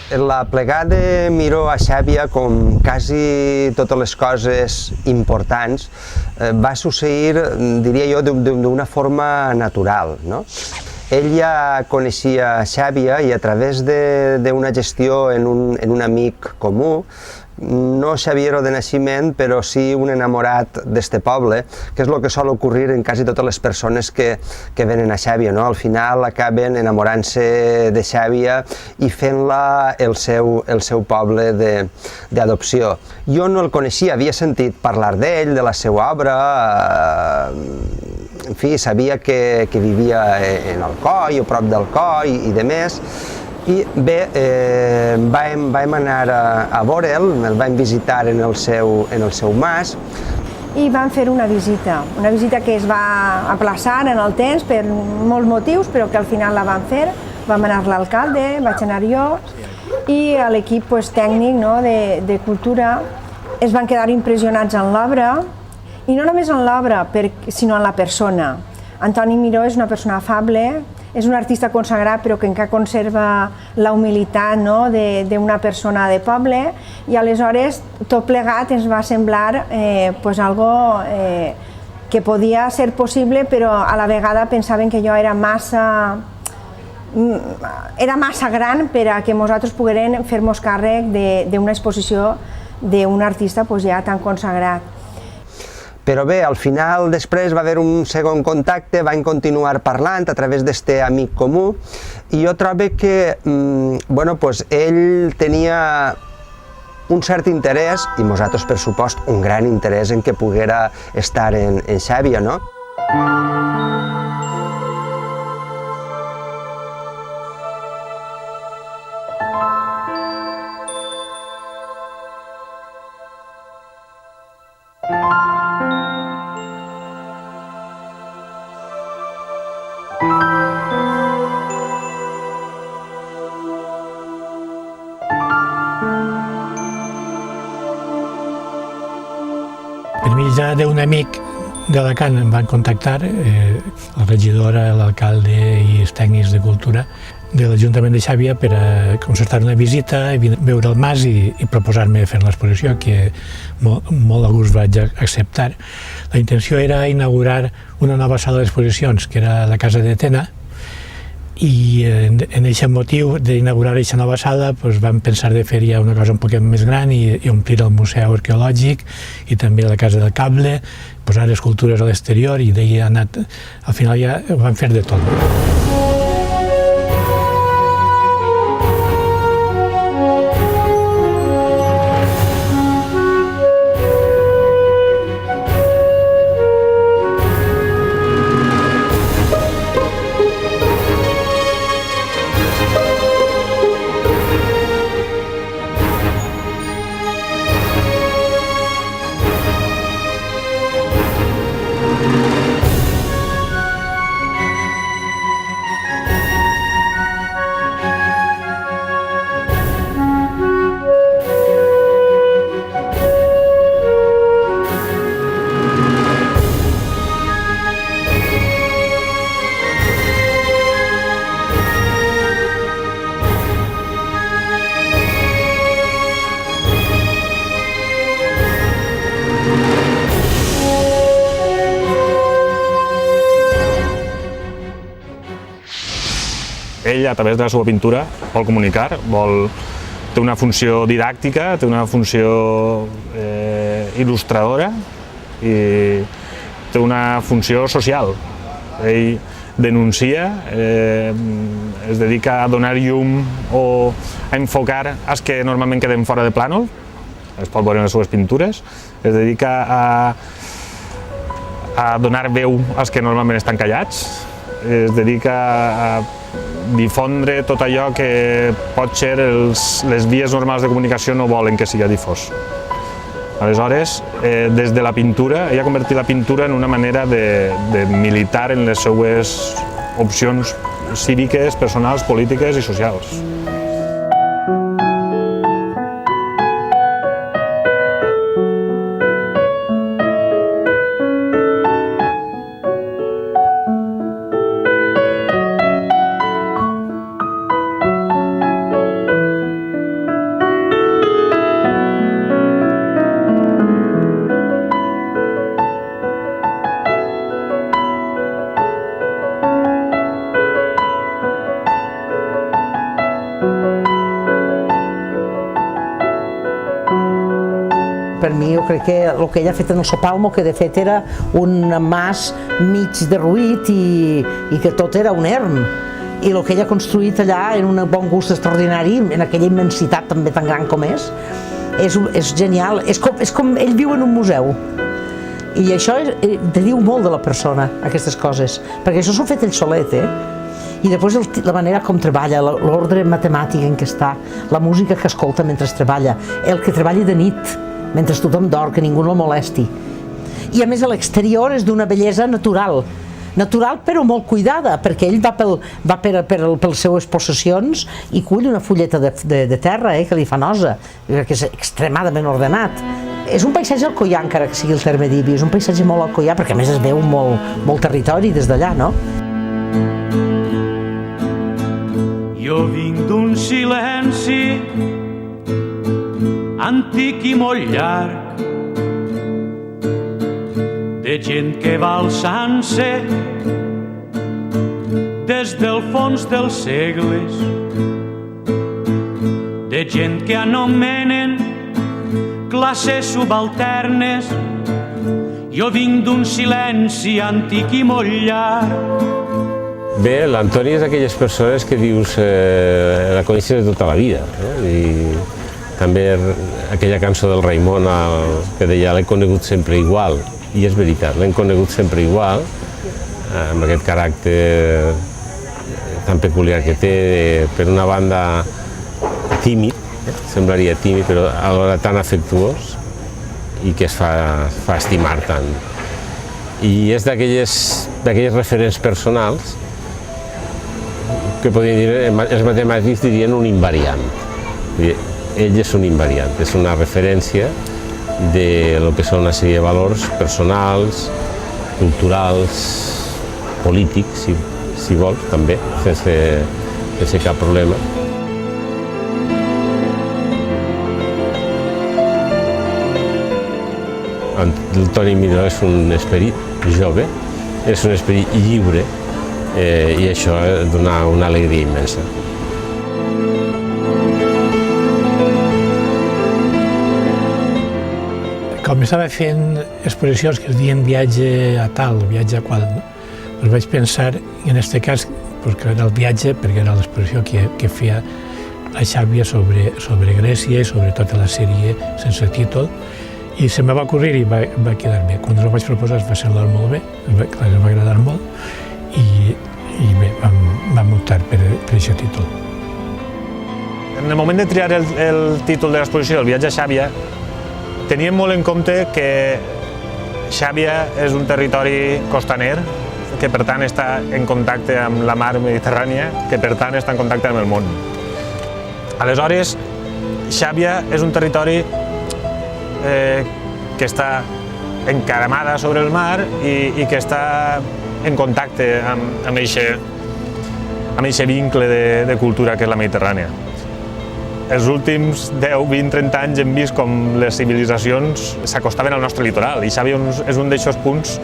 La plegada Miró a Xàbia, com quasi totes les coses importants, va succeir, diria jo, d'una forma natural, no? Ell ja coneixia Xàbia i a través d'una gestió en un amic comú, no xaviero de naixement, però sí un enamorat d'este poble, que és el que sol ocorrir en quasi totes les persones que venen a Xàbia, no? Al final acaben enamorant-se de Xàbia i fent-la el seu poble d'adopció. Jo no el coneixia, havia sentit parlar d'ell, de la seva obra, en fi, sabia que vivia en Alcoi, o prop d'Alcoi i de més. I bé, vam anar a veure'l, el vam visitar en el seu mas. I vam fer una visita que es va aplaçar en el temps per molts motius, però que al final la vam fer. Vam anar l'alcalde, vaig anar jo, i l'equip tècnic de cultura es van quedar impressionats en l'obra, i no només en l'obra, sinó en la persona. Antoni Miró és una persona afable, és un artista consagrat però que encara conserva la humilitat d'una persona de poble, i aleshores tot plegat ens va semblar algo que podia ser possible, però a la vegada pensaven que jo era massa gran per a que nosaltres poguérem fer-nos càrrec d'una exposició d'un artista ja tan consagrat. Però bé, al final després va haver un segon contacte, van continuar parlant a través d'este amic comú, i jo trobo que ell tenia un cert interès, i nosaltres per supost un gran interès en que poguera estar en Xàbia, no? Per mitjà d'un amic d'Alacant em van contactar, la regidora, l'alcalde i els tècnics de cultura de l'Ajuntament de Xàbia per a concertar una visita, veure el mas i proposar-me fer l'exposició, que molt a gust vaig acceptar. La intenció era inaugurar una nova sala d'exposicions, que era la Casa de Tena, i en aquest motiu d'inaugurar aquesta nova sala vam pensar de fer ja una cosa un poquet més gran i omplir el Museu Arqueològic i també la Casa del Cable, posar escultures a l'exterior, i d'ahir ha anat, al final ja ho vam fer de tot. Ell, a través de la seva pintura, vol comunicar, té una funció didàctica, té una funció il·lustradora i té una funció social. Ell denuncia, es dedica a donar llum o a enfocar els que normalment queden fora de plànol, es pot veure en les seves pintures, es dedica a donar veu als que normalment estan callats, es dedica a difondre tot allò que potser les vies normals de comunicació no volen que sigui difós. Aleshores, des de la pintura, ella ha convertit la pintura en una manera de militar en les seues opcions cíviques, personals, polítiques i socials. mi jo crec que el que ella ha fet en el Sopalmo, que de fet era un mas mig derruït i que tot era un erm, i el que ella ha construït allà en un bon gust extraordinari, en aquella immensitat també tan gran com és genial, és com ell viu en un museu. I això te diu molt de la persona, aquestes coses, perquè això s'ho ha fet ell solet, I després la manera com treballa, l'ordre matemàtic en què està, la música que escolta mentre treballa, el que treballi de nit, mentre tothom dorm, que ningú no el molesti. I a més a l'exterior és d'una bellesa natural, però molt cuidada, perquè ell va per les seues possessions i cull una fulleta de terra que li fa nosa, que és extremadament ordenat. És un paisatge alcoià, encara que sigui el terme d'Ibi, és un paisatge molt alcoià, perquè a més es veu molt territori des d'allà, no? Jo vinc d'un silenci antic i molt llarg, de gent que va alçant-se des del fons dels segles, de gent que anomenen classes subalternes. Jo vinc d'un silenci antic i molt llarg. Bé, l'Antoni és d'aquelles persones que dius la coneixes de tota la vida, i també aquella cançó del Raimon que deia l'he conegut sempre igual, i és veritat, l'hem conegut sempre igual, amb aquest caràcter tan peculiar que té, per una banda tímid, semblaria tímid, però alhora tan afectuós i que es fa estimar tant. I és d'aquelles referents personals que podríem dir, els matemàtics dirien un invariant. Ell és un invariant, és una referència de lo que són una sèrie de valors personals, culturals, polítics, si vols, també, sense cap problema. El Toni Miró és un esperit jove, és un esperit lliure, i això dona una alegria immensa. Com estava fent exposicions que es deien viatge a tal, viatge a qual, doncs vaig pensar, en aquest cas, que era el viatge, perquè era l'exposició que feia a Xàbia sobre Grècia i sobre tota la sèrie sense títol, i se me va ocurrir i va quedar bé. Quan ho vaig proposar es va semblar molt bé, em va agradar molt, i bé, vam optar per aquest títol. En el moment de triar el títol de l'exposició, el viatge a Xàbia, teníem molt en compte que Xàbia és un territori costaner, que per tant està en contacte amb la mar Mediterrània, que per tant està en contacte amb el món. Aleshores, Xàbia és un territori que està encaramada sobre el mar i que està en contacte amb aquest vincle de cultura que és la Mediterrània. Els últims 10, 20, 30 anys hem vist com les civilitzacions s'acostaven al nostre litoral i Xàbia és un d'aquests punts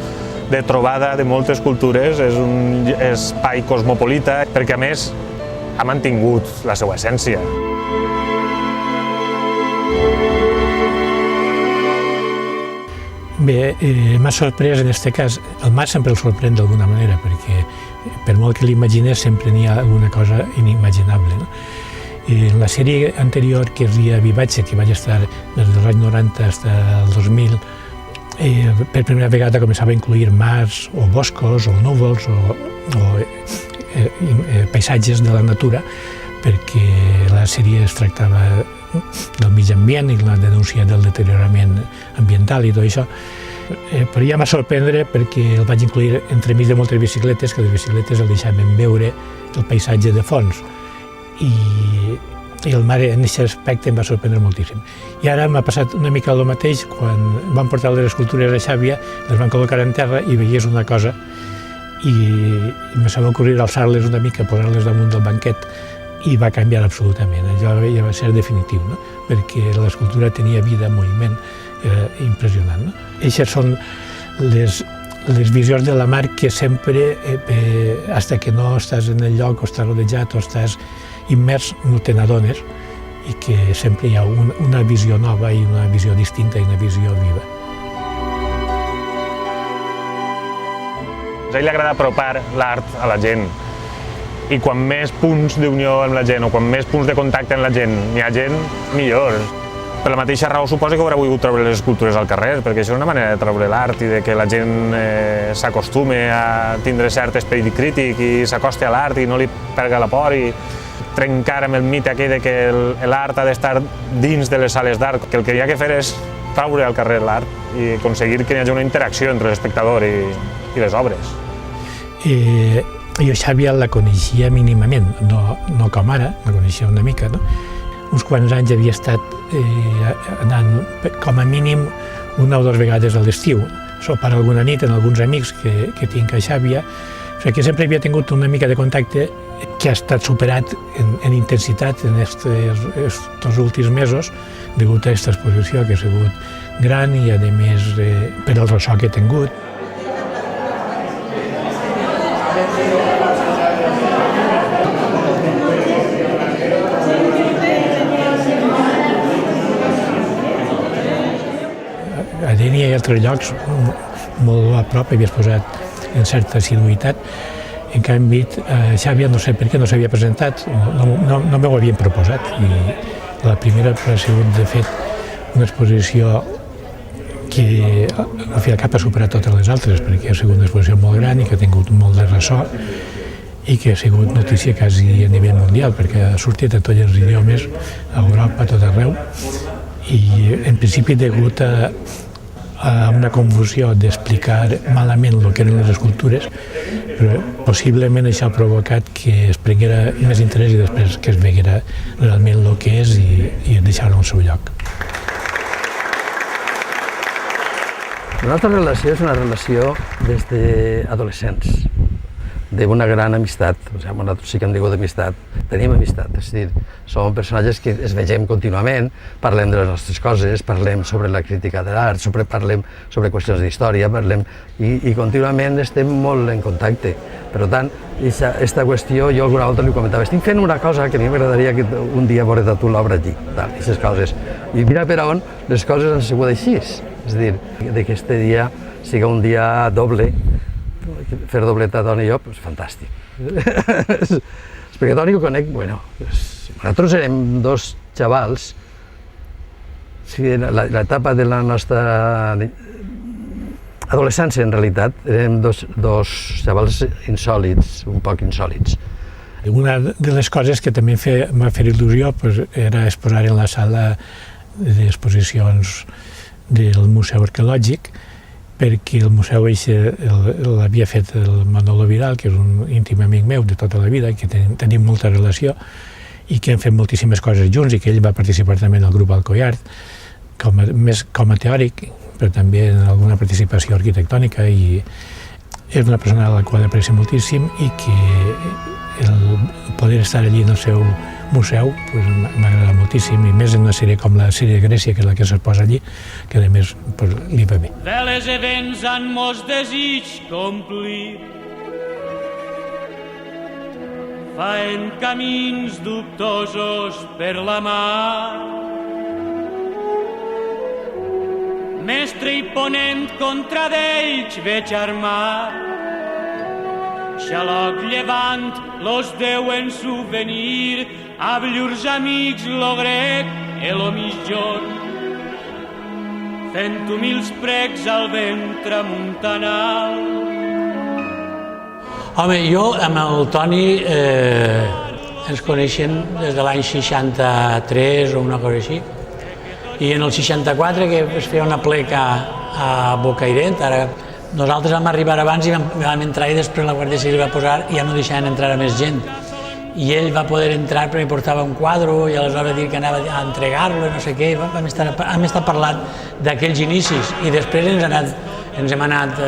de trobada de moltes cultures, és un espai cosmopolita perquè a més ha mantingut la seva essència. Bé, m'ha sorprès en aquest cas, el mar sempre el sorprèn d'alguna manera, perquè per molt que l'imaginés sempre n'hi ha alguna cosa inimaginable. En la sèrie anterior, que es deia Vivatge, que vaig estar des dels anys 90 fins al 2000, per primera vegada començava a incluir mars o boscos o núvols o paisatges de la natura, perquè la sèrie es tractava del mig ambient i la denúncia del deteriorament ambiental i tot això. Però ja m'ha sorprendre perquè el vaig incluir entremig de moltes bicicletes, que les bicicletes el deixaven veure el paisatge de fons. I el mar en aquest aspecte em va sorprendre moltíssim. I ara m'ha passat una mica el mateix quan van portar les escultures a Xàbia, les van col·locar en terra i veies una cosa i me s'ha ocorrir alçar-les una mica, posar-les damunt del banquet i va canviar absolutament. Allò ja va ser definitiu, perquè l'escultura tenia vida, moviment, era impressionant. Aquestes són les visions de la mar que sempre, fins que no estàs en el lloc o estàs rodejat o estàs immers, no te n'adones i que sempre hi ha una visió nova i una visió distinta i una visió viva. A ell li agrada apropar l'art a la gent, i quan més punts d'unió amb la gent o quan més punts de contacte amb la gent hi ha gent, millor. Per la mateixa raó suposo que haurà volgut treure les escultures al carrer, perquè això és una manera de treure l'art i de que la gent s'acostume a tindre cert esperit crític i s'acosti a l'art i no li perga la por i trencar amb el mite aquell de que l'art ha d'estar dins de les sales d'art, que el que hi ha que fer és treure al carrer l'art i aconseguir que hi hagi una interacció entre l'espectador i les obres. Jo Xàbia la coneixia mínimament, no com ara, la coneixia una mica, no? Uns quants anys havia estat anant com a mínim una o dues vegades a l'estiu, sopar alguna nit amb alguns amics que tinc a Xàbia, o sigui que sempre havia tingut una mica de contacte que ha estat superat en intensitat en estos últims mesos degut a aquesta exposició que ha sigut gran i a més per el ressò que he tingut. A Dénia i altres llocs molt a prop havia posat en certa assiduïtat. En canvi, a Xàbia no sé per què no s'havia presentat, no m'ho havien proposat. I la primera ha sigut, de fet, una exposició que al fi i al cap ha superat totes les altres, perquè ha sigut una exposició molt gran i que ha tingut molt de ressò i que ha sigut notícia quasi a nivell mundial, perquè ha sortit a tots els idiomes, a Europa, a tot arreu, i en principi degut a una confusió d'explicar malament el que eren les escultures, però possiblement això ha provocat que es prenguera més interès i després que es veguera realment el que és i deixar-ho al seu lloc. La nostra relació és una relació des d'adolescents, d'una gran amistat. O sigui, nosaltres sí que hem tingut amistat, tenim amistat, és a dir, som personatges que es vegem contínuament, parlem de les nostres coses, parlem sobre la crítica de l'art, parlem sobre qüestions d'història, i contínuament estem molt en contacte. Per tant, aquesta qüestió, jo alguna volta li comentava, estic fent una cosa que a mi m'agradaria que un dia veure tu l'obra allí, aquestes coses. I mira per on les coses han sigut així. És a dir, que aquest dia sigui un dia doble, fer dobleta dona i jo, és fantàstic. Perquè Toni ho conec, bueno, nosaltres érem dos xavals, l'etapa de la nostra adolescència, en realitat, érem dos xavals insòlits, un poc insòlits. Una de les coses que també m'ha fet il·lusió era exposar en la sala d'exposicions del Museu Arqueològic, perquè el museu l'havia fet el Manolo Vidal, que és un íntim amic meu de tota la vida, que tenim molta relació i que hem fet moltíssimes coses junts i que ell va participar també en el grup Alcoiart, més com a teòric, però també en alguna participació arquitectònica, i és una persona a la qual aprecio moltíssim i que el poder estar allí en el seu museu m'agrada moltíssim, i més en una sèrie com la sèrie de Grècia, que és la que s'exposa allí, que a més li va bé. Veles i vents han mos desig complir, faen camins dubtosos per la mar. Mestre i ponent contra d'ells veig armar, xaloc llevant los deuen souvenir, amb llurs amics lo grec i lo mitjorn, fent humils precs al ventre muntanal. Home, jo amb el Toni ens coneixem des de l'any 63 o una cosa així, i en el 64 que es feia una pleca a Bocairent, ara nosaltres vam arribar abans i vam entrar, i després la Guàrdia Civil va posar i ja no deixaven entrar a més gent. I ell va poder entrar perquè portava un quadre i aleshores va dir que anava a entregar-lo i no sé què. Vam estar parlant d'aquells inicis i després ens hem anat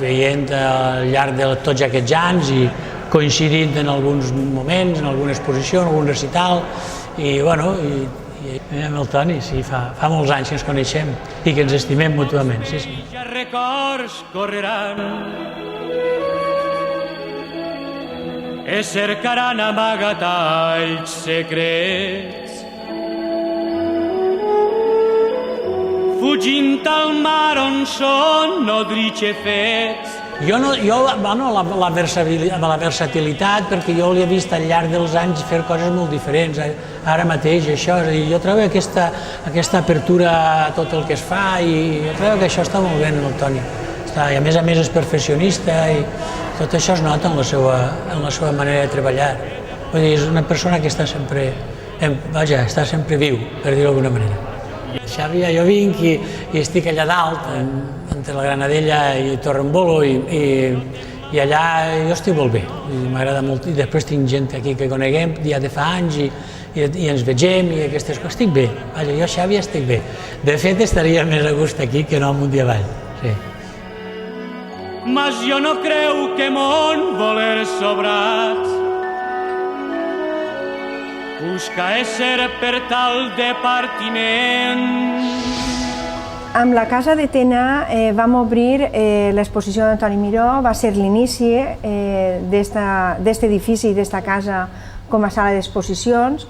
veient al llarg de tots aquests anys i coincidint en alguns moments, en alguna exposició, en algun recital, i bueno, amb el Toni, sí, fa molts anys que ens coneixem i que ens estimem mútuament, sí, sí. Ja records correran, cercaran amagatalls secrets, fugint al mar on són nodritxe fets. La versatilitat, perquè jo l'he vist al llarg dels anys fer coses molt diferents, ara mateix això, i jo trobo aquesta apertura a tot el que es fa i jo trobo que això està molt bé en el Toni. I a més és perfeccionista i tot això es nota en la seva manera de treballar. Vull dir, és una persona que està sempre viu, per dir-ho d'alguna manera. Xavi, jo vinc i estic allà dalt, entre la Granadella i Torrembolo, i allà jo estic molt bé, m'agrada molt, i després tinc gent aquí que coneguem ja de fa anys i ens vegem i aquestes coses, estic bé, jo Xavi estic bé. De fet estaria més a gust aquí que no amunt i avall, sí. Mas jo no creu que mon voler sobrats busca ésser per tal de partiment. Amb la Casa de Tena vam obrir l'exposició d'Antoni Miró, va ser l'inici d'aquest edifici i d'esta casa com a sala d'exposicions.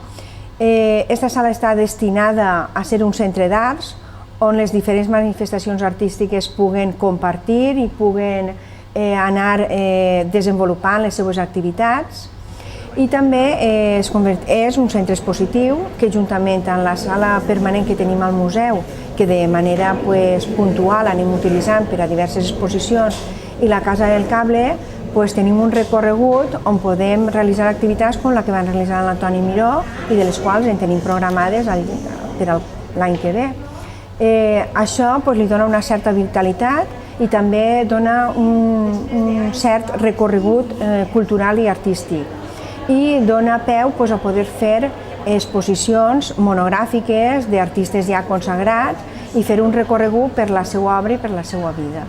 Esta sala està destinada a ser un centre d'arts on les diferents manifestacions artístiques puguen compartir i puguen anar desenvolupant les seues activitats. I també és un centre expositiu que juntament amb la sala permanent que tenim al museu, que de manera puntual anem utilitzant per a diverses exposicions, i la Casa del Cable, tenim un recorregut on podem realitzar activitats com la que van realitzar l'Antoni Miró i de les quals en tenim programades per l'any que ve. Això li dona una certa vitalitat i també dona un cert recorregut cultural i artístic i dona peu a poder fer exposicions monogràfiques d'artistes ja consagrats i fer un recorregut per la seva obra i per la seva vida.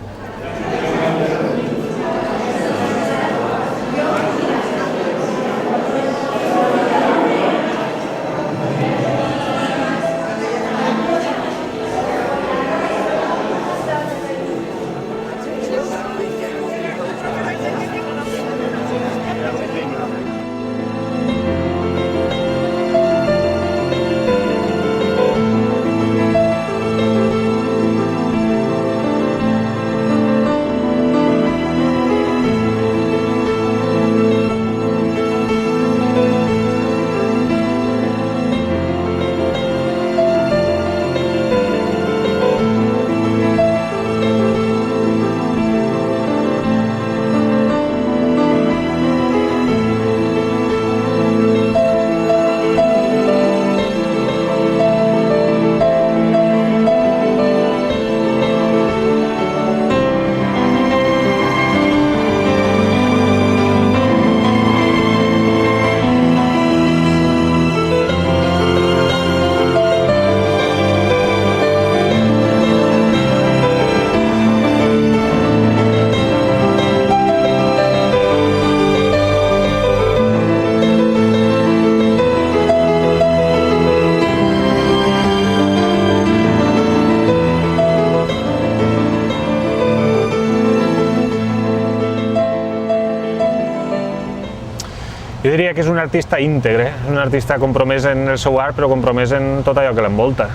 Jo diria que és un artista íntegre, és un artista compromès en el seu art, però compromès en tot allò que l'envolta.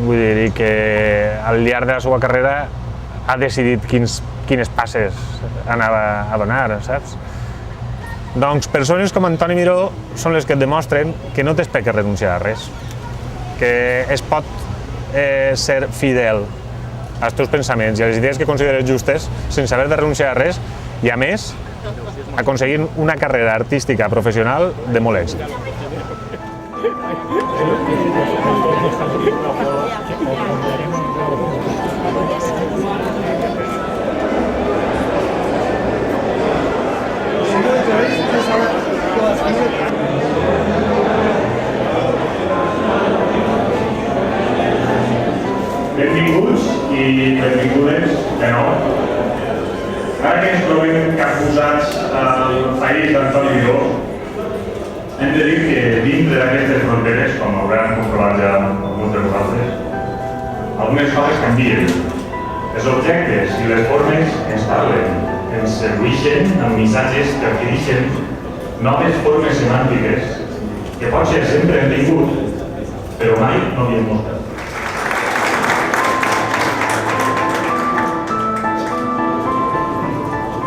Vull dir que al llarg de la seva carrera ha decidit quines passes anava a donar, saps? Doncs persones com Antoni Miró són les que et demostren que no tens per què renunciar a res, que es pot ser fidel als teus pensaments i a les idees que consideres justes sense haver de renunciar a res i, a més, aconseguint una carrera artística professional de molt èxit. Benvinguts i benvingudes de nou. Ara que ens trobem capposats al país d'Antoni Miró, hem de dir que dintre d'aquestes fronteres, com hauran comprovat ja alguns de vosaltres, algunes coses canvien. Els objectes i les formes ens parlen, ens sedueixen amb missatges que adquireixen noves formes semàntiques que potser sempre hem tingut, però mai no havíem mostrat.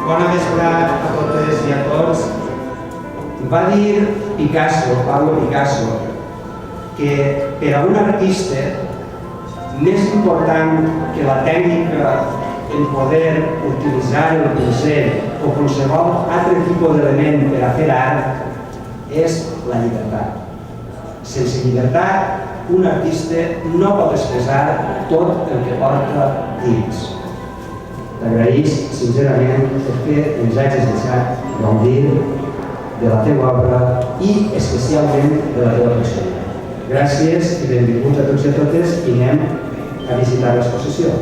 Bona vesprada a totes i a tots. Va dir Picasso, Pablo Picasso, que per a un artista més important que la tècnica en poder utilitzar el pincel o qualsevol altre tipus d'element per a fer art és la llibertat. Sense llibertat, un artista no pot expressar tot el que porta dins. T'agraïs sincerament perquè ens hagis deixat gaudir de la teva obra i especialment de la teva persona. Gràcies i benvinguts a tots i a totes i anem a visitar l'exposició.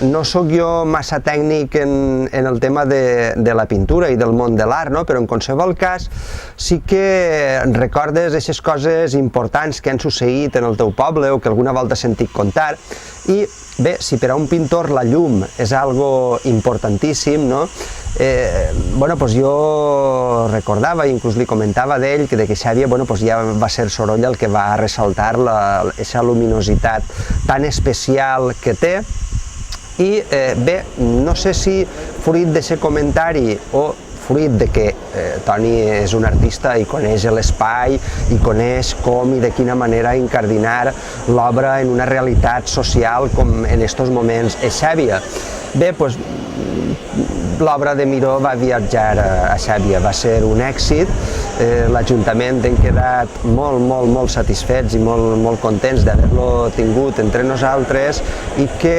No sóc jo massa tècnic en el tema de la pintura i del món de l'art, però en qualsevol cas sí que recordes aquestes coses importants que han succeït en el teu poble o que alguna volta has sentit contar. I bé, si per a un pintor la llum és algo importantíssim, jo recordava, inclús li comentava d'ell, que Xavi ja va ser Sorolla el que va ressaltar aquesta luminositat tan especial que té. I bé, no sé si fruit d'aquest comentari o fruit de que Toni és un artista i coneix l'espai i coneix com i de quina manera incardinar l'obra en una realitat social com en aquests moments és Xàbia. Bé, doncs l'obra de Miró va viatjar a Xàbia, va ser un èxit, l'Ajuntament hem quedat molt satisfets i molt contents d'haver-lo tingut entre nosaltres i que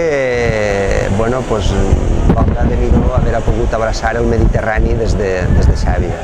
l'obra de Miró haver pogut abraçar el Mediterrani des de Xàbia.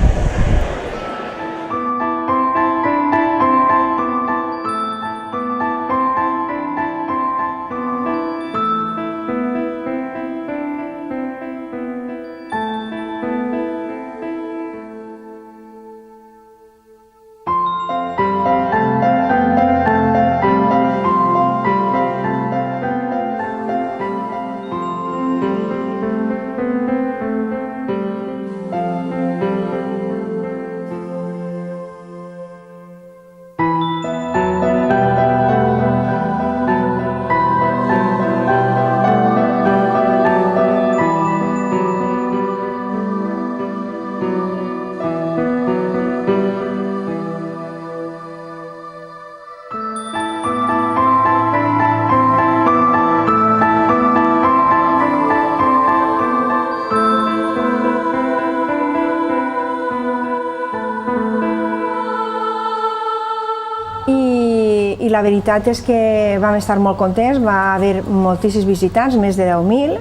I la veritat és que vam estar molt contents, va haver moltíssims visitants, més de 10.000,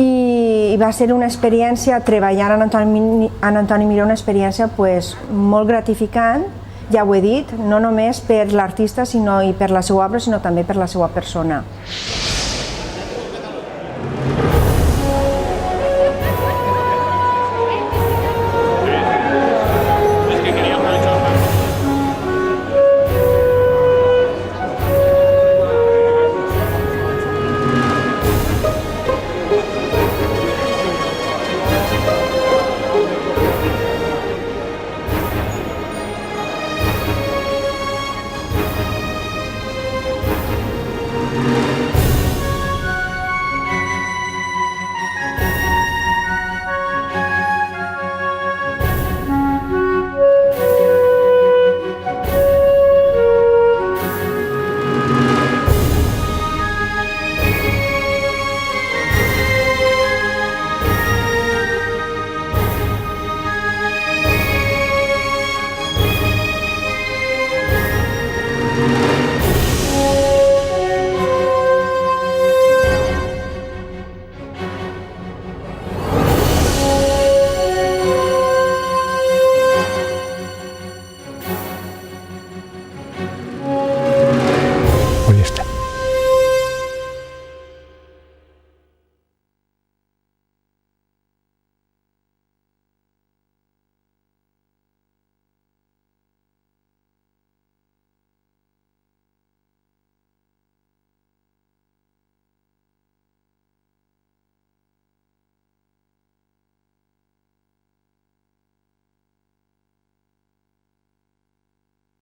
i va ser una experiència, treballar en Antoni Miró, una experiència molt gratificant, ja ho he dit, no només per l'artista i per la seva obra, sinó també per la seva persona.